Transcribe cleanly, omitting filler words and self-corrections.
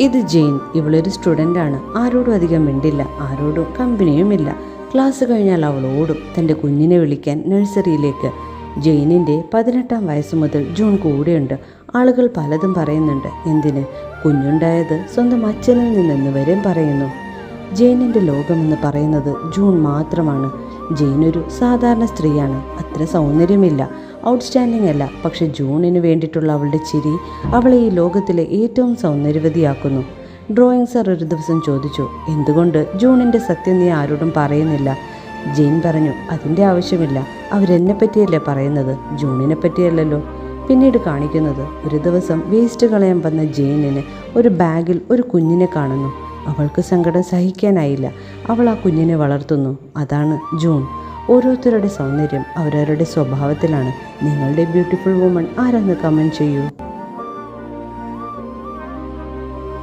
ഇത് ജെയിൻ. ഇവളൊരു സ്റ്റുഡൻ്റാണ്. ആരോടും അധികം മിണ്ടില്ല, ആരോടും കമ്പനിയുമില്ല. ക്ലാസ് കഴിഞ്ഞാൽ അവൾ ഓടും തൻ്റെ കുഞ്ഞിനെ വിളിക്കാൻ നഴ്സറിയിലേക്ക്. ജെയിനിൻ്റെ 18-ാം വയസ്സ് മുതൽ ജൂൺ കൂടെയുണ്ട്. ആളുകൾ പലതും പറയുന്നുണ്ട്. എന്തിന്? കുഞ്ഞുണ്ടായത് സ്വന്തം അച്ഛനിൽ നിന്നെന്ന് വരെയും പറയുന്നു. ജെയിനിൻ്റെ ലോകമെന്ന് പറയുന്നത് ജൂൺ മാത്രമാണ്. ജെയിൻ ഒരു സാധാരണ സ്ത്രീയാണ്. അത്ര സൗന്ദര്യമില്ല, ഔട്ട്സ്റ്റാൻഡിംഗ് അല്ല. പക്ഷെ ജൂണിന് വേണ്ടിയിട്ടുള്ള അവളുടെ ചിരി അവളെ ഈ ലോകത്തിലെ ഏറ്റവും സൗന്ദര്യവതിയാക്കുന്നു. ഡ്രോയിങ് സർ ഒരു ദിവസം ചോദിച്ചു, എന്തുകൊണ്ട് ജൂണിൻ്റെ സത്യം നീ ആരോടും പറയുന്നില്ല? ജെയിൻ പറഞ്ഞു, അതിൻ്റെ ആവശ്യമില്ല. അവരെന്നെ പറ്റിയല്ലേ പറയുന്നത്, ജൂണിനെ പറ്റിയല്ലല്ലോ. പിന്നീട് കാണിക്കുന്നത് ഒരു ദിവസം വേസ്റ്റ് കളയാൻ വന്ന ജെയിനിന് ഒരു ബാഗിൽ ഒരു കുഞ്ഞിനെ കാണുന്നു. അവൾക്ക് സങ്കടം സഹിക്കാനായില്ല. അവൾ ആ കുഞ്ഞിനെ വളർത്തുന്നു. അതാണ് ജൂൺ. ഓരോരുത്തരുടെ സൗന്ദര്യം അവരവരുടെ സ്വഭാവത്തിലാണ്. നിങ്ങളുടെ ബ്യൂട്ടിഫുൾ വുമൺ ആരെന്ന് കമൻറ്റ് ചെയ്യൂ.